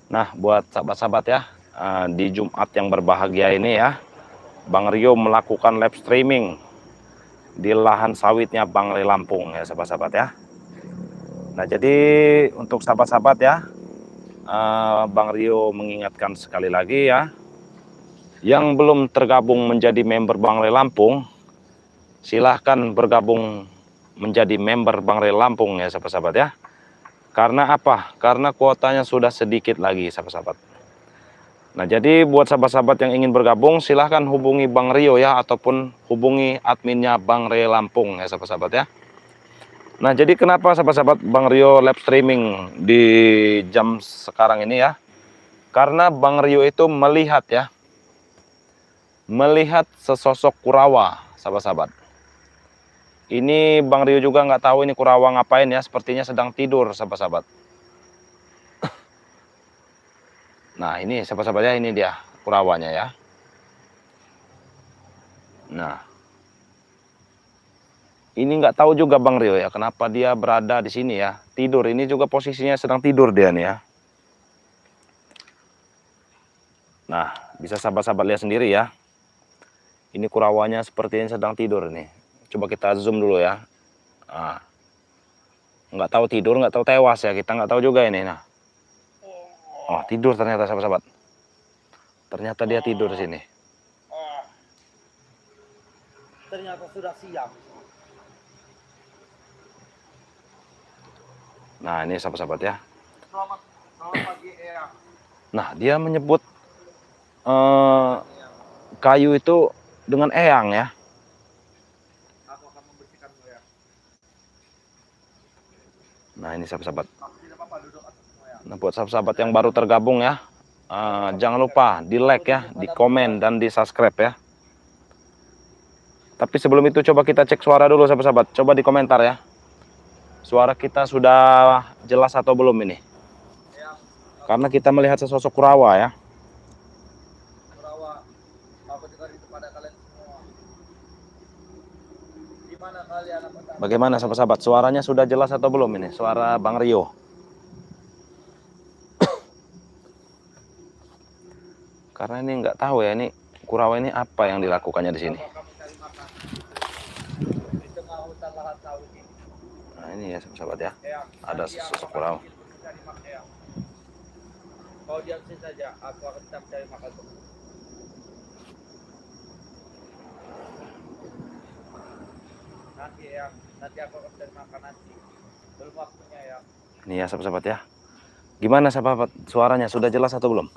Nah, buat sahabat-sahabat ya, di Jumat yang berbahagia ini ya, Bang Rio melakukan live streaming di lahan sawitnya Bang Re Lampung ya sahabat-sahabat ya. Nah, jadi untuk sahabat-sahabat ya, Bang Rio mengingatkan sekali lagi ya, yang belum tergabung menjadi member Bang Re Lampung, silahkan bergabung menjadi member Bang Re Lampung ya sahabat-sahabat ya. Karena apa? Karena kuotanya sudah sedikit lagi sahabat-sahabat. Nah, jadi buat sahabat-sahabat yang ingin bergabung, silahkan hubungi Bang Rio ya, ataupun hubungi adminnya Bang Re Lampung ya sahabat-sahabat ya. Nah, jadi kenapa sahabat-sahabat Bang Rio live streaming di jam sekarang ini ya? Karena Bang Rio itu melihat ya, melihat sesosok Kurawa sahabat-sahabat. Ini Bang Rio juga nggak tahu ini Kurawa ngapain ya, sepertinya sedang tidur sahabat-sahabat. Nah, ini sahabat-sahabat ya, ini dia Kurawanya ya. Nah, ini nggak tahu juga Bang Rio ya, kenapa dia berada di sini ya. Tidur, ini juga posisinya sedang tidur dia nih ya. Nah, bisa sahabat-sahabat lihat sendiri ya. Ini Kurawanya sepertinya sedang tidur nih. Coba kita zoom dulu ya. Nah, nggak tahu tidur, nggak tahu tewas ya. Kita nggak tahu juga ini. Nah, oh tidur ternyata sahabat-sahabat. Ternyata dia tidur di sini. Ternyata sudah siap. Nah, ini sahabat-sahabat ya. Selamat pagi Eyang. Nah, dia menyebut kayu itu dengan eyang ya. Aku akan membersihkanmu ya. Nah, ini sahabat-sahabat. Tidak apa-apa, duduk atasmu ya. Nah, buat sahabat-sahabat yang baru tergabung ya, jangan lupa di like ya, di komen dan di subscribe ya. Tapi sebelum itu coba kita cek suara dulu sahabat-sahabat. Coba di komentar ya. Suara kita sudah jelas atau belum ini? Karena kita melihat sesosok Kurawa ya. Kurawa, aku juga itu pada kalian semua. Di mana kalian? Bagaimana sahabat-sahabat? Suaranya sudah jelas atau belum ini? Suara Bang Rio. Karena ini nggak tahu ya, ini Kurawa ini apa yang dilakukannya di sini. Nah, ini ya sahabat ya. Ada sosok Kurawa. Kau diam saja, aku akan tetap cari makan. Nanti aku akan cari makan nanti. Belum waktunya ya. Ini ya sahabat-sahabat ya. Gimana sahabat? Suaranya sudah jelas atau belum?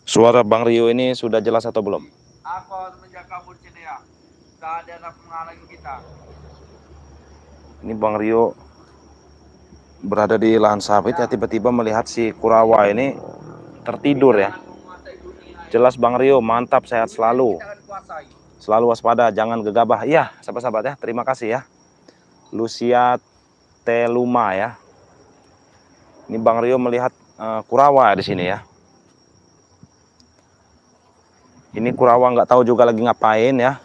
Suara Bang Rio ini sudah jelas atau belum? Aku harus menjagamu di sini ya. Tak ada yang menghalangi kita. Ini Bang Rio berada di lahan sawit ya, tiba-tiba melihat si Kurawa ini tertidur ya. Jelas Bang Rio, mantap, sehat selalu. Selalu waspada, jangan gegabah. Iya, sahabat-sahabat ya, terima kasih ya. Lucia Teluma ya. Ini Bang Rio melihat Kurawa di sini ya. Ini Kurawa nggak tahu juga lagi ngapain ya.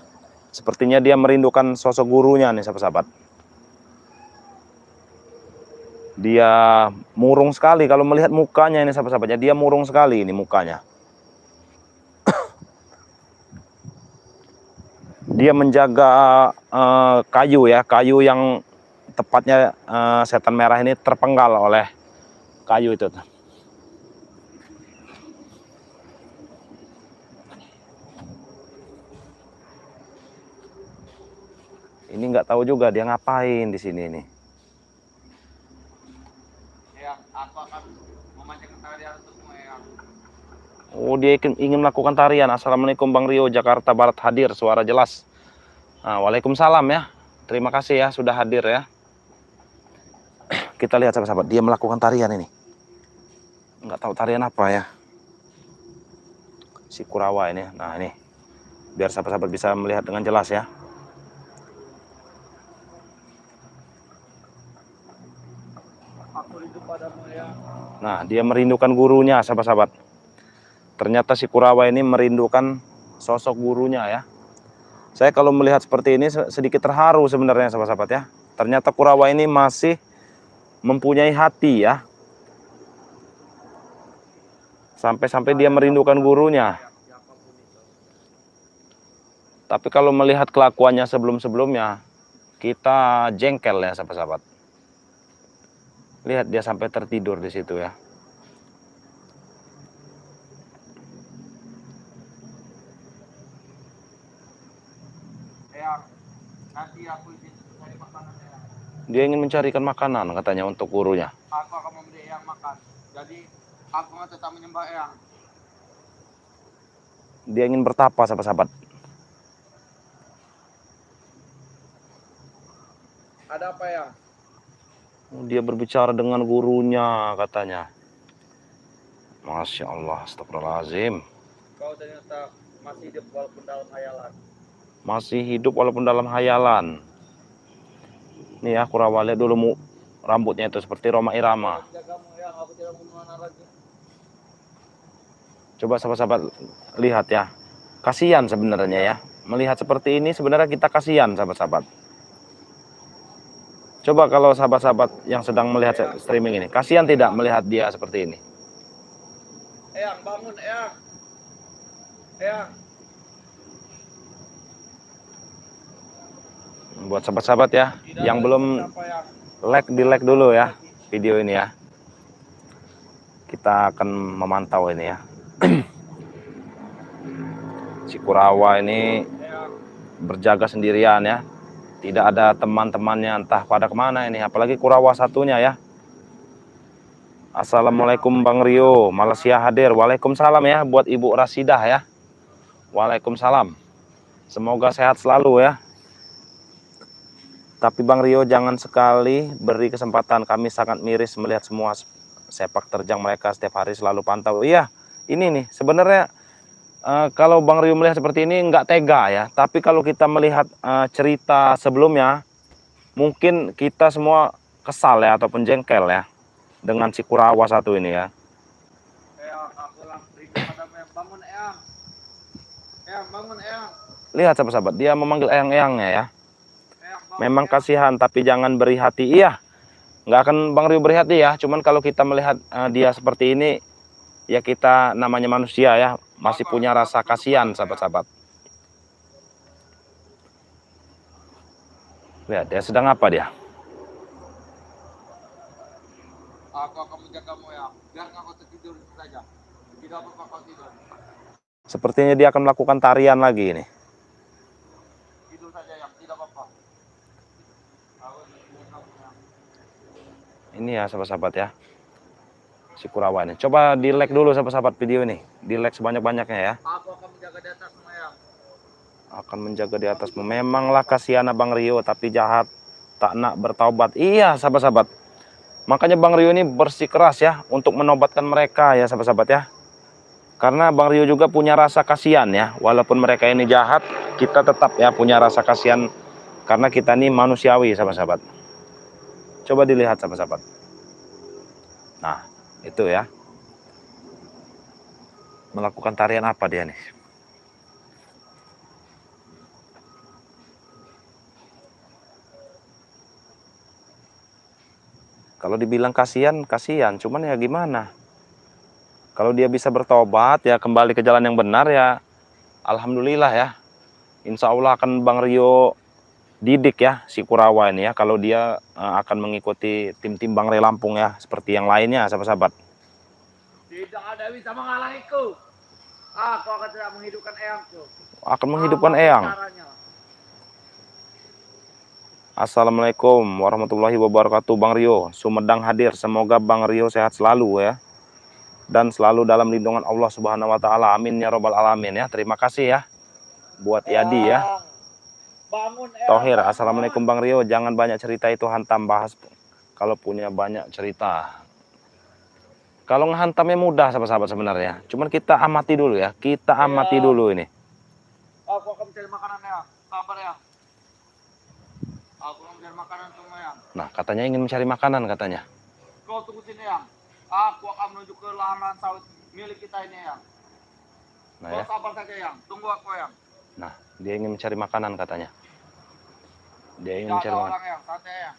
Sepertinya dia merindukan sosok gurunya nih sahabat-sahabat. Dia murung sekali kalau melihat mukanya ini sahabat-sahabatnya. Dia murung sekali ini mukanya. Dia menjaga kayu ya, kayu yang tepatnya setan merah ini terpenggal oleh kayu itu. Ini nggak tahu juga dia ngapain di sini nih. Ya, aku akan memancing tarian untukmu ya. Oh, dia ingin melakukan tarian. Assalamualaikum Bang Rio, Jakarta Barat hadir, suara jelas. Nah, waalaikumsalam ya. Terima kasih ya sudah hadir ya. Kita lihat sahabat-sahabat, dia melakukan tarian ini. Nggak tahu tarian apa ya. Si Kurawa ini. Nah, ini. Biar sahabat-sahabat bisa melihat dengan jelas ya. Nah, dia merindukan gurunya, sahabat-sahabat. Ternyata si Kurawa ini merindukan sosok gurunya ya. Saya kalau melihat seperti ini sedikit terharu sebenarnya, sahabat-sahabat ya. Ternyata Kurawa ini masih mempunyai hati ya. Sampai-sampai dia merindukan gurunya. Siapapun itu. Tapi kalau melihat kelakuannya sebelum-sebelumnya, kita jengkel ya sahabat-sahabat. Lihat dia sampai tertidur di situ ya. Eyang, nanti aku izin cari makanan Eyang. Dia ingin mencarikan makanan katanya untuk gurunya. Aku akan memberi Eyang makan. Jadi aku akan tetap menyembah Eyang. Dia ingin bertapa sahabat-sahabat. Ada apa Eyang? Dia berbicara dengan gurunya katanya. Masya Allah, astagfirullahaladzim. Kau ternyata masih hidup walaupun dalam hayalan. Masih hidup walaupun dalam hayalan. Nih ya, Kurawa lihat dulu rambutnya itu seperti Roma Irama. Jagamu Eyang, aku tidak mau kemana lagi. Coba sahabat-sahabat lihat ya. Kasihan sebenarnya ya. Melihat seperti ini sebenarnya kita kasihan sahabat-sahabat. Coba kalau sahabat-sahabat yang sedang melihat streaming ini, kasihan tidak melihat dia seperti ini? Eyang, bangun Eyang. Eyang. Buat sahabat-sahabat ya, Tidak yang ada belum siapa, Eyang. di like dulu ya video ini ya. Kita akan memantau ini ya. Si Kurawa ini Eyang. berjaga sendirian ya. Tidak ada teman-temannya entah pada kemana ini. Apalagi Kurawa satunya ya. Assalamualaikum Bang Rio, Malaysia hadir. Waalaikumsalam ya buat Ibu Rasidah ya. Waalaikumsalam. Semoga sehat selalu ya. Tapi Bang Rio jangan sekali beri kesempatan, kami sangat miris melihat semua sepak terjang mereka setiap hari selalu pantau. Iya, ini nih sebenarnya kalau Bang Rio melihat seperti ini nggak tega ya. Tapi kalau kita melihat cerita sebelumnya, mungkin kita semua kesal ya ataupun jengkel ya dengan si Kurawa satu ini ya. Eyang, aku langsung padamu Eyang. Bangun Eyang. Eyang, bangun Eyang. Lihat sahabat-sahabat, dia memanggil eyang-eyangnya ya. Eyang, bangun, Memang Eyang. kasihan tapi jangan beri hati. Iya, nggak akan Bang Rio beri hati ya. Cuman kalau kita melihat dia seperti ini, ya kita namanya manusia ya, masih punya rasa kasihan sahabat-sahabat. Lihat dia sedang apa dia? Aku akan menjagamu Eyang. Biarkan kau tertidur saja. Tidak apa-apa kau tidur. Sepertinya dia akan melakukan tarian lagi ini. Tidur saja Eyang, tidak apa-apa. Aku akan menjagamu Eyang. Ini ya sahabat-sahabat ya, si Kurawa ini. Coba di like dulu sahabat-sahabat video ini, di like sebanyak-banyaknya ya. Aku akan menjaga di atasmu Eyang. Akan menjaga di atasmu. Memanglah kasihan Bang Rio tapi jahat, tak nak bertaubat. Iya sahabat-sahabat, makanya Bang Rio ini bersikeras ya untuk menobatkan mereka ya sahabat-sahabat ya. Karena Bang Rio juga punya rasa kasihan ya, walaupun mereka ini jahat, kita tetap ya punya rasa kasihan karena kita ini manusiawi sahabat-sahabat. Coba dilihat sahabat-sahabat. Nah, itu ya. Melakukan tarian apa dia nih? Kalau dibilang kasihan, kasihan. Cuman ya gimana? Kalau dia bisa bertobat ya kembali ke jalan yang benar ya, alhamdulillah ya. Insya Allah akan Bang Rio didik ya si Kurawa ini ya. Kalau dia akan mengikuti tim-tim Bang Ray Lampung ya, seperti yang lainnya sahabat-sahabat. Tidak ada yang bisa menghalangiku. Aku akan tidak menghidupkan Eyangku. Akan menghidupkan Apapun eyang. caranya. Assalamualaikum warahmatullahi wabarakatuh Bang Rio. Sumedang hadir. Semoga Bang Rio sehat selalu ya. Dan selalu dalam lindungan Allah Subhanahu wa taala. Amin ya robbal alamin ya. Terima kasih ya buat Yadi ya. Eyang, bangun Eyang. Tohir, Bangun. assalamualaikum Bang Rio. Jangan banyak cerita itu, hantam bahas kalau punya banyak cerita. Kalau ngehantamnya mudah sahabat-sahabat sebenarnya. Cuman kita amati dulu ya. Kita amati dulu ini. Aku akan mencari makanan Eyang. Sabar Eyang. Aku akan mencari makanan semua Eyang. Nah, katanya ingin mencari makanan katanya. Kau tunggu sini Eyang. Aku akan menuju ke lahan sawit milik kita ini Eyang. Nah Kau ya. sabar saja Eyang. Tunggu aku Eyang. Nah, dia ingin mencari makanan katanya. Dia ingin Tidak mencari ada makanan. orang Eyang. Santai Eyang.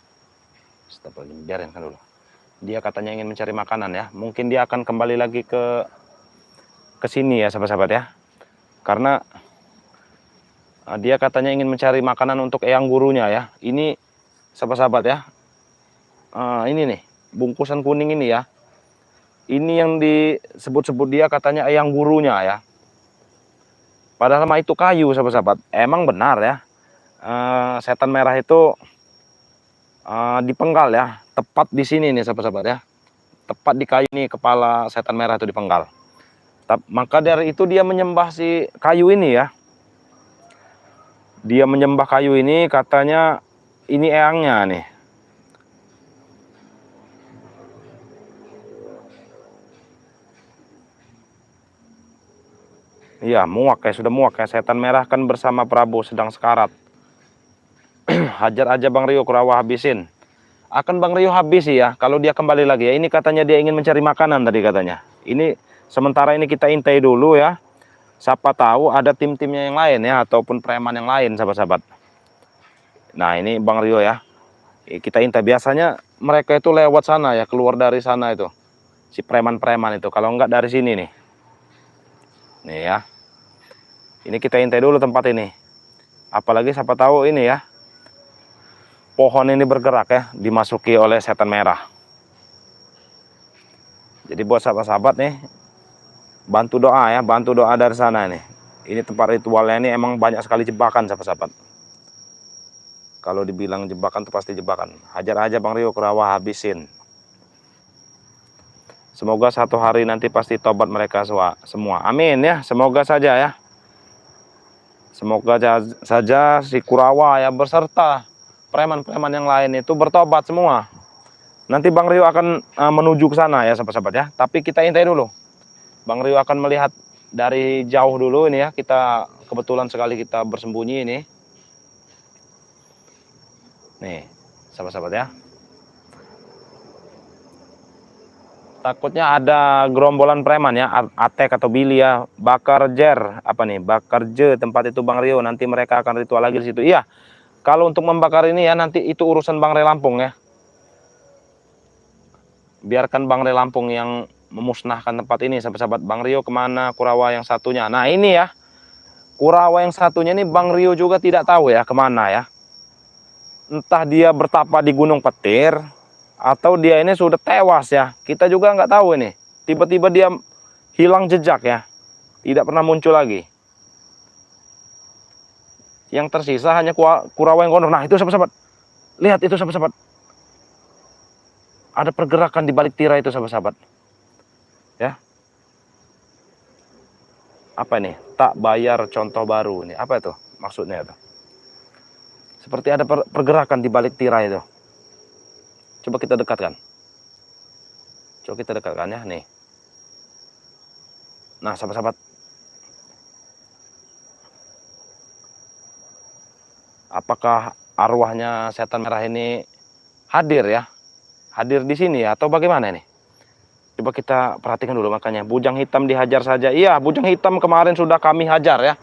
Astagfirullahaladzim, biarin kan dulu. Dia katanya ingin mencari makanan ya. Mungkin dia akan kembali lagi ke ke sini ya sahabat-sahabat ya. Karena dia katanya ingin mencari makanan untuk eyang gurunya ya. Ini sahabat-sahabat ya. Ini nih bungkusan kuning ini ya. Ini yang disebut-sebut dia katanya eyang gurunya ya. Padahal mah itu kayu sahabat-sahabat. Emang benar ya. Setan merah itu dipenggal ya. Tepat di sini nih sahabat-sahabat ya. Tepat di kayu ini kepala setan merah itu dipenggal. Maka dari itu dia menyembah si kayu ini ya. Dia menyembah kayu ini, katanya ini eyangnya nih. Iya, muak ya, sudah muak ya. Setan merah kan bersama Prabu sedang sekarat. Hajar aja Bang Rio, Kurawa habisin. Akan Bang Rio habis ya, kalau dia kembali lagi ya. Ini katanya dia ingin mencari makanan tadi katanya. Ini sementara ini kita intai dulu ya. Siapa tahu ada tim-timnya yang lain ya, ataupun preman yang lain sahabat-sahabat. Nah ini Bang Rio ya. Kita intai, biasanya mereka itu lewat sana ya, keluar dari sana itu. Si preman-preman itu, kalau enggak dari sini nih. Nih ya. Ini kita intai dulu tempat ini. Apalagi siapa tahu ini ya. Pohon ini bergerak ya, dimasuki oleh setan merah. Jadi buat sahabat-sahabat nih, bantu doa ya, bantu doa dari sana nih. Ini tempat ritualnya ini emang banyak sekali jebakan sahabat-sahabat. Kalau dibilang jebakan itu pasti jebakan. Hajar aja Bang Rio, Kurawa habisin. Semoga satu hari nanti pasti tobat mereka semua. Amin ya, semoga saja ya. Semoga saja si Kurawa ya beserta preman-preman yang lain itu bertobat semua. Nanti Bang Rio akan menuju ke sana ya sahabat-sahabat ya. Tapi kita intai dulu. Bang Rio akan melihat dari jauh dulu ini ya. Kita kebetulan sekali kita bersembunyi ini. Nih, sahabat-sahabat ya. Takutnya ada gerombolan preman ya, Atek atau Billy ya, bakar jer, apa nih, bakar je tempat itu Bang Rio. Nanti mereka akan ritual lagi di situ. Iya, kalau untuk membakar ini ya nanti itu urusan Bang Re Lampung ya. Biarkan Bang Re Lampung yang memusnahkan tempat ini sahabat-sahabat. Bang Rio kemana, Kurawa yang satunya. Nah ini ya, Kurawa yang satunya ini Bang Rio juga tidak tahu ya kemana ya. Entah dia bertapa di Gunung Petir, atau dia ini sudah tewas ya. Kita juga nggak tahu ini. Tiba-tiba dia hilang jejak ya. Tidak pernah muncul lagi. Yang tersisa hanya Kurawa yang gondor. Nah itu sahabat-sahabat. Lihat itu sahabat-sahabat. Ada pergerakan di balik tirai itu sahabat-sahabat. Ya. Apa ini? Tak bayar contoh baru. Ini apa itu maksudnya itu? Seperti ada pergerakan di balik tirai itu. Coba kita dekatkan. Coba kita dekatkan ya, nih. Nah, sahabat-sahabat. Apakah arwahnya setan merah ini hadir ya? Hadir di sini ya, atau bagaimana ini? Coba kita perhatikan dulu makanya. Bujang hitam dihajar saja. Iya, bujang hitam kemarin sudah kami hajar ya.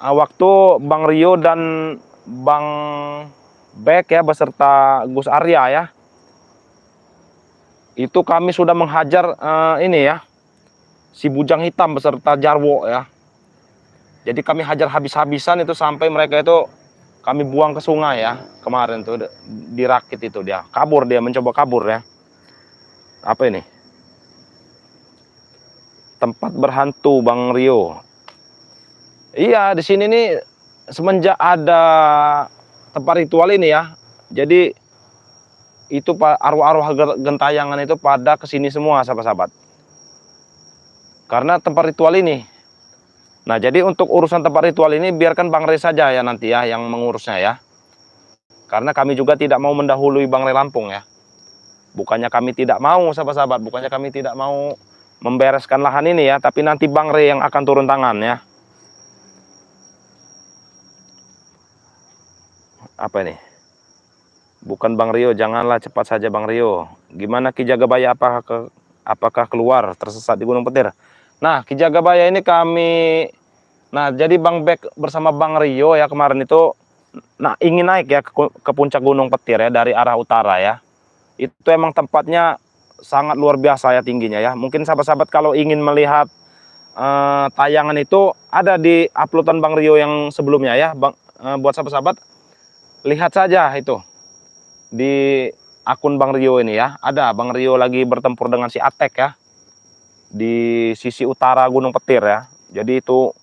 Waktu Bang Rio dan Bang Bek ya beserta Gus Arya ya. Itu kami sudah menghajar ini ya, si bujang hitam beserta Jarwo ya. Jadi kami hajar habis-habisan itu sampai mereka itu kami buang ke sungai ya. Kemarin tuh dirakit itu dia. Kabur dia, mencoba kabur ya. Apa ini? Tempat berhantu Bang Rio. Iya, di sini nih semenjak ada tempat ritual ini ya. Jadi itu arwah-arwah gentayangan itu pada kesini semua sahabat-sahabat. Karena tempat ritual ini. Nah jadi untuk urusan tempat ritual ini biarkan Bang Re saja ya nanti ya yang mengurusnya ya. Karena kami juga tidak mau mendahului Bang Re Lampung ya. Bukannya kami tidak mau sahabat-sahabat. Bukannya kami tidak mau membereskan lahan ini ya. Tapi nanti Bang Re yang akan turun tangan ya. Apa ini? Bukan Bang Rio, janganlah cepat saja Bang Rio. Gimana Ki Jagabaya, apakah keluar tersesat di Gunung Petir? Nah Ki Jagabaya ini kami, nah jadi Bang Bek bersama Bang Rio ya kemarin itu, nah ingin naik ya ke puncak Gunung Petir ya dari arah utara ya. Itu emang tempatnya sangat luar biasa ya tingginya ya. Mungkin sahabat-sahabat kalau ingin melihat tayangan itu ada di uploadan Bang Rio yang sebelumnya ya, Bang. Buat sahabat-sahabat, lihat saja itu di akun Bang Rio ini ya. Ada Bang Rio lagi bertempur dengan si Atek ya, di sisi utara Gunung Petir ya. Jadi itu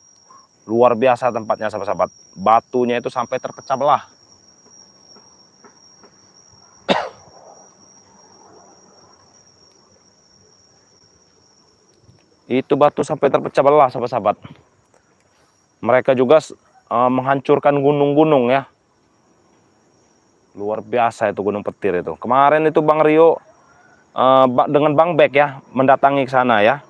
luar biasa tempatnya sahabat-sahabat. Batunya itu sampai terpecah belah. Itu batu sampai terpecah belah sahabat-sahabat. Mereka juga menghancurkan gunung-gunung ya. Luar biasa itu Gunung Petir itu. Kemarin itu Bang Rio dengan Bang Bek ya mendatangi ke sana ya.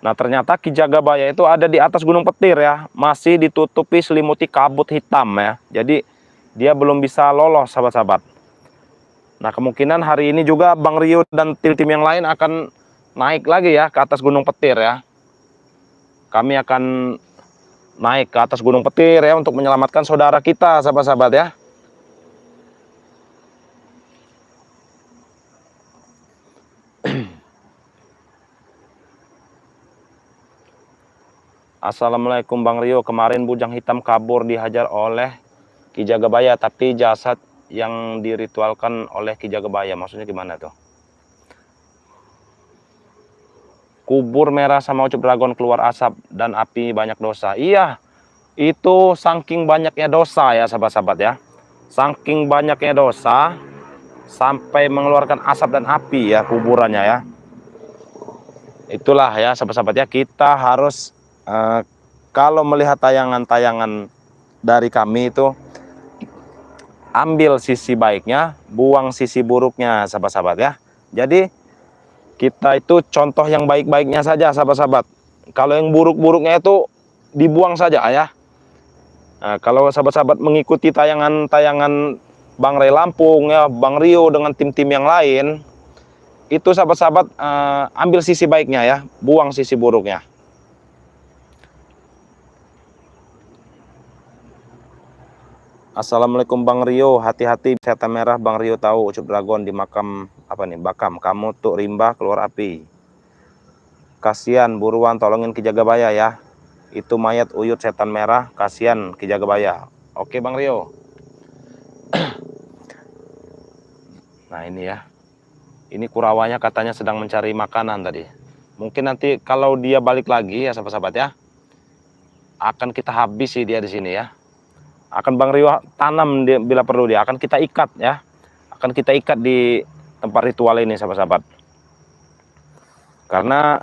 Nah ternyata Ki Jagabaya itu ada di atas Gunung Petir ya, masih ditutupi selimuti kabut hitam ya. Jadi dia belum bisa lolos sahabat-sahabat. Nah kemungkinan hari ini juga Bang Rio dan tim-tim yang lain akan naik lagi ya ke atas Gunung Petir ya. Kami akan naik ke atas Gunung Petir ya untuk menyelamatkan saudara kita sahabat-sahabat ya. Assalamualaikum Bang Rio, kemarin Bujang Hitam kabur dihajar oleh Ki Jagabaya, tapi jasad yang diritualkan oleh Ki Jagabaya, maksudnya gimana tuh? Kubur merah sama Ucup Dragon keluar asap dan api, banyak dosa. Iya, itu saking banyaknya dosa ya sahabat-sahabat ya. Saking banyaknya dosa sampai mengeluarkan asap dan api ya kuburannya ya. Itulah ya sahabat-sahabat ya, kita harus kalau melihat tayangan-tayangan dari kami itu ambil sisi baiknya, buang sisi buruknya sahabat-sahabat ya. Jadi kita itu contoh yang baik-baiknya saja sahabat-sahabat. Kalau yang buruk-buruknya itu dibuang saja ya. Nah, kalau sahabat-sahabat mengikuti tayangan-tayangan Bang Ray Lampung ya, Bang Rio dengan tim-tim yang lain, itu sahabat-sahabat ambil sisi baiknya ya, buang sisi buruknya. Assalamualaikum Bang Rio, hati-hati setan merah. Bang Rio tahu Ucup Dragon di makam apa nih, Bakam. Kamu tuh rimba keluar api. Kasihan, buruan tolongin Ki Jagabaya ya. Itu mayat uyut setan merah, kasihan Ki Jagabaya. Oke Bang Rio. Nah ini ya. Ini Kurawanya katanya sedang mencari makanan tadi. Mungkin nanti kalau dia balik lagi ya sahabat-sahabat ya, akan kita habisi dia di sini ya. Akan Bang Rio tanam dia, bila perlu dia akan kita ikat ya. Akan kita ikat di tempat ritual ini sahabat-sahabat. Karena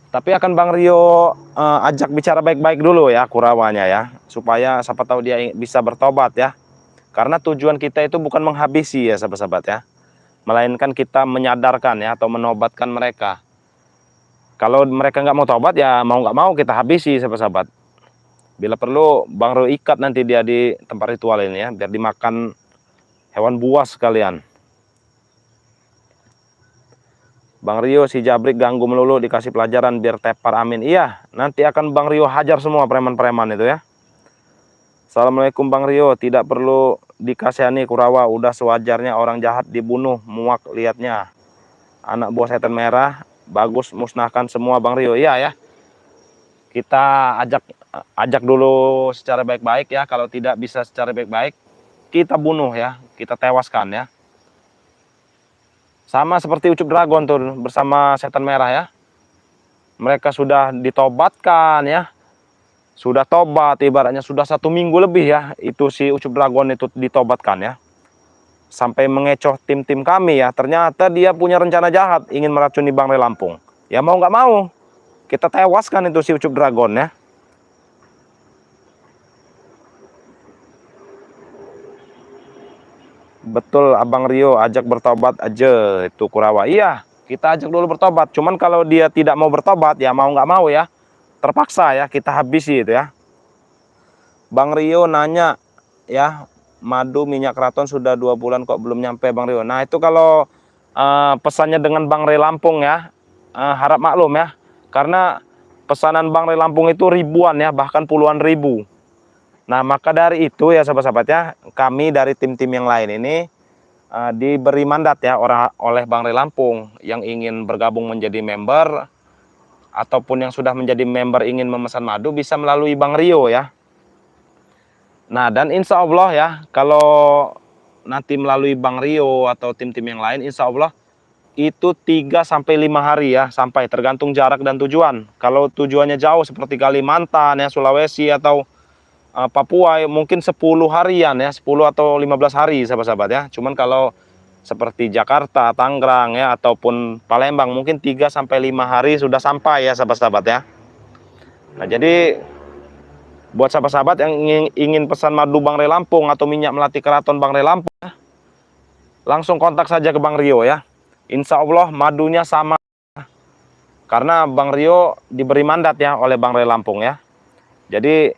tapi akan Bang Rio ajak bicara baik-baik dulu ya Kurawanya ya, supaya siapa tahu dia bisa bertobat ya. Karena tujuan kita itu bukan menghabisi ya sahabat-sahabat ya, melainkan kita menyadarkan ya atau menobatkan mereka. Kalau mereka nggak mau tobat ya mau nggak mau kita habisi sahabat-sahabat. Bila perlu Bang Rio ikat nanti dia di tempat ritual ini ya, biar dimakan hewan buas sekalian. Bang Rio si Jabrik ganggu melulu, dikasih pelajaran biar tepar, amin. Iya, nanti akan Bang Rio hajar semua preman-preman itu ya. Assalamualaikum Bang Rio, tidak perlu dikasihani Kurawa, udah sewajarnya orang jahat dibunuh, muak liatnya. Anak buah setan merah, bagus musnahkan semua Bang Rio. Iya ya, kita ajak dulu secara baik-baik ya. Kalau tidak bisa secara baik-baik, kita bunuh ya, kita tewaskan ya. Sama seperti Ucup Dragon tuh bersama setan merah ya. Mereka sudah ditobatkan ya. Sudah tobat, ibaratnya sudah 1 minggu lebih ya. Itu si Ucup Dragon itu ditobatkan ya. Sampai mengecoh tim-tim kami ya. Ternyata dia punya rencana jahat, ingin meracuni Bang Ray Lampung. Ya mau nggak mau, kita tewaskan itu si Ucup Dragon ya. Betul Abang Rio, ajak bertobat aja itu Kurawa. Iya, kita ajak dulu bertobat. Cuman kalau dia tidak mau bertobat ya mau nggak mau ya, terpaksa ya kita habisi itu ya. Bang Rio nanya ya, madu minyak keraton sudah 2 bulan kok belum nyampe Bang Rio. Nah itu kalau pesannya dengan Bang Ray Lampung ya, harap maklum ya, karena pesanan Bang Ray Lampung itu ribuan ya, bahkan puluhan ribu. Nah maka dari itu ya sahabat-sahabat ya, kami dari tim-tim yang lain ini diberi mandat ya oleh Bang Ray Lampung yang ingin bergabung menjadi member, ataupun yang sudah menjadi member ingin memesan madu bisa melalui Bang Rio ya. Nah, dan insya Allah ya, kalau nanti melalui Bang Rio atau tim-tim yang lain, insya Allah itu 3 sampai 5 hari ya, sampai tergantung jarak dan tujuan. Kalau tujuannya jauh seperti Kalimantan ya, Sulawesi atau Papua, mungkin 10 harian ya, 10 atau 15 hari sahabat-sahabat ya. Cuman kalau seperti Jakarta, Tangerang ya, ataupun Palembang mungkin 3 sampai 5 hari sudah sampai ya sahabat-sahabat ya. Nah, jadi buat sahabat-sahabat yang ingin pesan madu Bang Rey Lampung atau minyak melati keraton Bang Rey Lampung, langsung kontak saja ke Bang Rio ya. Insya Allah madunya sama. Karena Bang Rio diberi mandat ya oleh Bang Rey Lampung ya. Jadi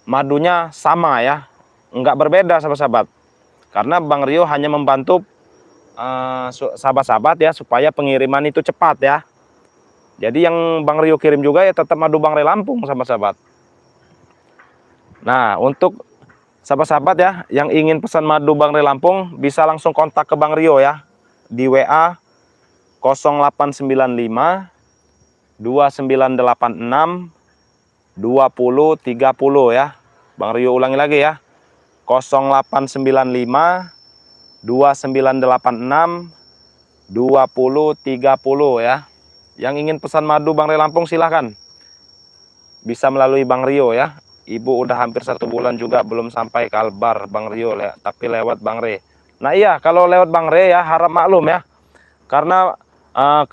madunya sama ya, nggak berbeda sahabat-sahabat. Karena Bang Rio hanya membantu sahabat-sahabat ya supaya pengiriman itu cepat ya. Jadi yang Bang Rio kirim juga ya tetap madu Bang Rey Lampung sahabat-sahabat. Nah, untuk sahabat-sahabat ya yang ingin pesan madu Bang Rey Lampung bisa langsung kontak ke Bang Rio ya di WA 0895 2986 2030 ya. Bang Rio ulangi lagi ya. 0895 2986 2030 ya. Yang ingin pesan madu Bang Rey Lampung silahkan. Bisa melalui Bang Rio ya. Ibu udah hampir 1 bulan juga belum sampai Kalbar Bang Rio ya, tapi lewat Bang Rey. Nah iya, kalau lewat Bang Rey ya harap maklum ya. Karena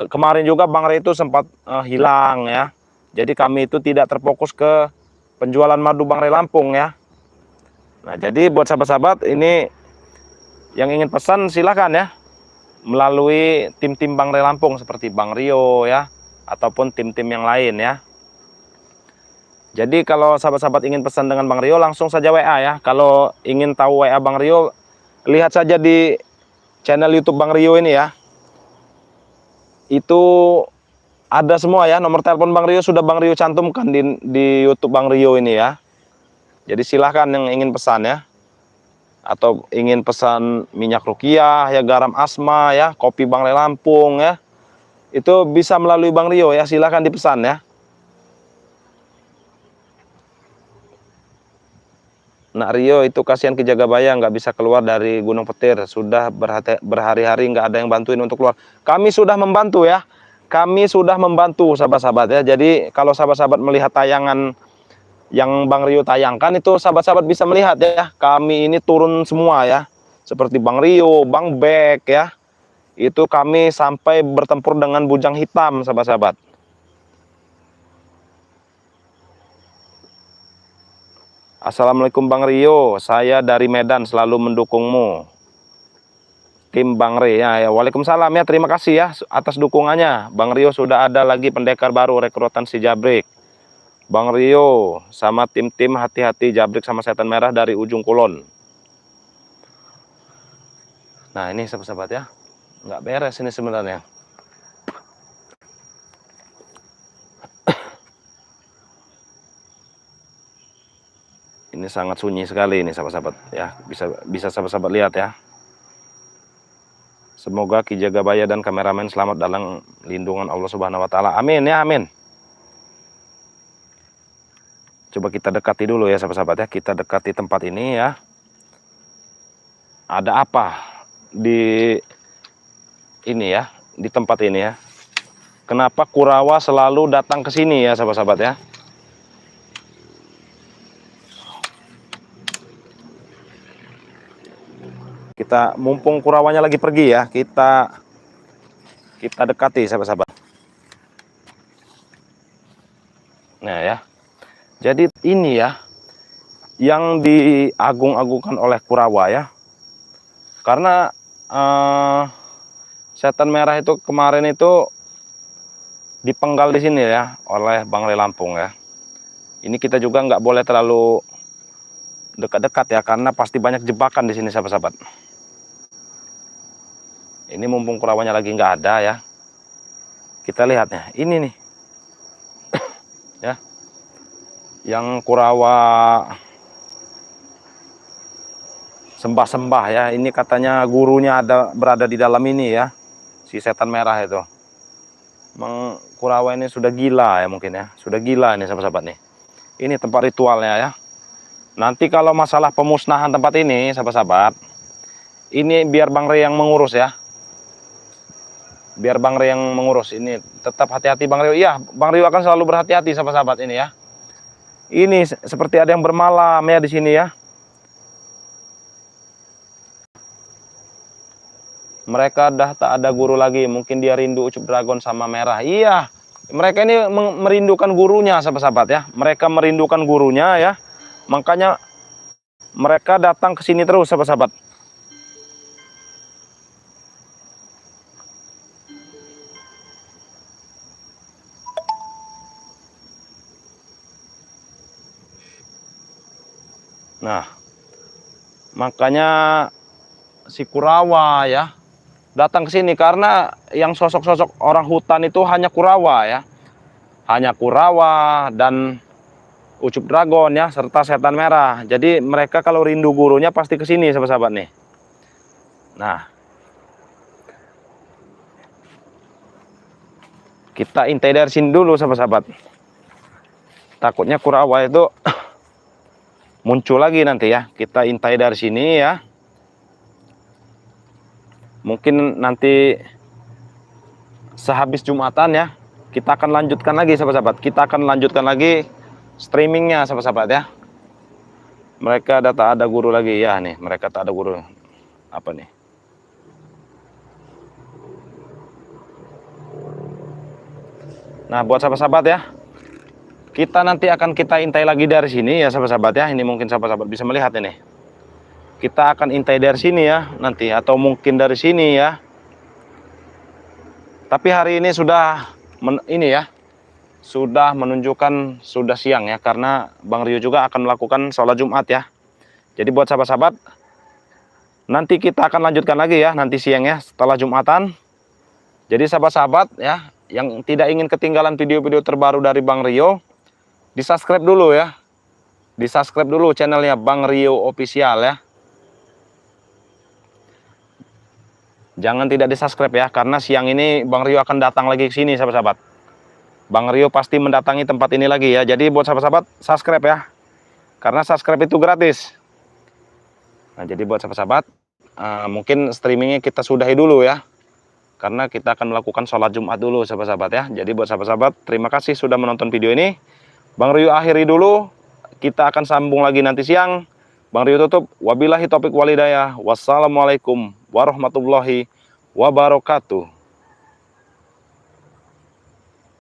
kemarin juga Bang Rey itu sempat hilang ya. Jadi kami itu tidak terfokus ke penjualan madu Bang Rey Lampung ya. Nah, jadi buat sahabat-sahabat ini yang ingin pesan silahkan ya melalui tim-tim Bang Rey Lampung seperti Bang Rio ya, ataupun tim-tim yang lain ya. Jadi kalau sahabat-sahabat ingin pesan dengan Bang Rio langsung saja WA ya. Kalau ingin tahu WA Bang Rio, lihat saja di channel YouTube Bang Rio ini ya. Itu ada semua ya, nomor telepon Bang Rio sudah Bang Rio cantumkan di YouTube Bang Rio ini ya. Jadi silahkan yang ingin pesan ya. Atau ingin pesan minyak rukiah ya, garam asma ya, kopi Bang Rey Lampung ya. Itu bisa melalui Bang Rio ya, silahkan dipesan ya. Nak Rio itu kasihan ke Jagabaya nggak bisa keluar dari Gunung Petir. Sudah berhari-hari nggak ada yang bantuin untuk keluar. Kami sudah membantu ya. Kami sudah membantu sahabat-sahabat ya. Jadi kalau sahabat-sahabat melihat tayangan yang Bang Rio tayangkan itu sahabat-sahabat bisa melihat ya. Kami ini turun semua ya. Seperti Bang Rio, Bang Bek ya. Itu kami sampai bertempur dengan bujang hitam sahabat-sahabat. Assalamualaikum Bang Rio, saya dari Medan selalu mendukungmu. Tim Bang Rey ya, waalaikumsalam ya, terima kasih ya atas dukungannya. Bang Rio sudah ada lagi pendekar baru rekrutan si Jabrik. Bang Rio sama tim-tim hati-hati Jabrik sama setan merah dari ujung kulon. Nah ini sahabat-sahabat ya, nggak beres ini sebenarnya. Ini sangat sunyi sekali ini sahabat-sahabat ya, bisa sahabat-sahabat lihat ya. Semoga Ki Jagabaya dan kameramen selamat dalam lindungan Allah Subhanahu wa taala. Amin ya, amin. Coba kita dekati dulu ya sahabat-sahabat ya, kita dekati tempat ini ya. Ada apa di ini ya, di tempat ini ya. Kenapa Kurawa selalu datang ke sini ya sahabat-sahabat ya? Kita mumpung Kurawanya lagi pergi ya, kita dekati sahabat-sahabat. Nah ya, jadi ini ya yang diagung-agungkan oleh Kurawa ya, karena setan merah itu kemarin itu dipenggal di sini ya oleh Bang Rey Lampung ya. Ini kita juga nggak boleh terlalu dekat-dekat ya, karena pasti banyak jebakan di sini sahabat-sahabat. Ini mumpung Kurawanya lagi nggak ada ya, kita lihatnya ini nih ya, yang Kurawa sembah-sembah ya. Ini katanya gurunya berada di dalam ini ya, si setan merah itu. Mang Kurawa ini sudah gila ya mungkin ya. Sudah gila ini sahabat-sahabat nih. Ini tempat ritualnya ya. Nanti kalau masalah pemusnahan tempat ini sahabat-sahabat, ini biar Bang Rio yang mengurus ya. Biar Bang Rio yang mengurus. Ini tetap hati-hati Bang Rio. Iya, Bang Rio akan selalu berhati-hati sahabat-sahabat ini ya. Ini seperti ada yang bermalam ya di sini ya. Mereka dah tak ada guru lagi. Mungkin dia rindu Ucup Dragon sama Merah. Iya, mereka ini merindukan gurunya sahabat-sahabat ya. Mereka merindukan gurunya ya. Makanya mereka datang ke sini terus sahabat-sahabat. Nah, makanya si Kurawa ya datang ke sini karena yang sosok-sosok orang hutan itu hanya Kurawa ya. Hanya Kurawa dan Ucup Dragon ya, serta Setan Merah. Jadi mereka kalau rindu gurunya pasti ke sini sahabat-sahabat nih. Nah, kita intai dari sini dulu sahabat-sahabat. Takutnya Kurawa itu muncul lagi nanti ya. Kita intai dari sini ya. Mungkin nanti sehabis Jumatan ya, kita akan lanjutkan lagi sahabat-sahabat. Kita akan lanjutkan lagi streamingnya sahabat-sahabat ya. Mereka tak ada guru lagi ya nih. Mereka tak ada guru. Apa nih? Nah buat sahabat-sahabat ya, kita nanti akan kita intai lagi dari sini ya sahabat-sahabat ya. Ini mungkin sahabat-sahabat bisa melihat ini. Kita akan intai dari sini ya nanti, atau mungkin dari sini ya. Tapi hari ini sudah ini ya, sudah menunjukkan sudah siang ya, karena Bang Rio juga akan melakukan sholat Jumat ya. Jadi buat sahabat-sahabat, nanti kita akan lanjutkan lagi ya nanti siang ya setelah Jumatan. Jadi sahabat-sahabat ya, yang tidak ingin ketinggalan video-video terbaru dari Bang Rio, di subscribe dulu ya. Di subscribe dulu channelnya Bang Rio Official ya. Jangan tidak di subscribe ya, karena siang ini Bang Rio akan datang lagi ke sini sahabat-sahabat. Bang Rio pasti mendatangi tempat ini lagi ya. Jadi buat sahabat-sahabat subscribe ya, karena subscribe itu gratis. Nah jadi buat sahabat-sahabat, mungkin streamingnya kita sudahi dulu ya, karena kita akan melakukan sholat Jumat dulu sahabat-sahabat ya. Jadi buat sahabat-sahabat, terima kasih sudah menonton video ini. Bang Rio akhiri dulu, kita akan sambung lagi nanti siang. Bang Rio tutup, wabillahi taufiq walhidayah. Wassalamualaikum warahmatullahi wabarakatuh.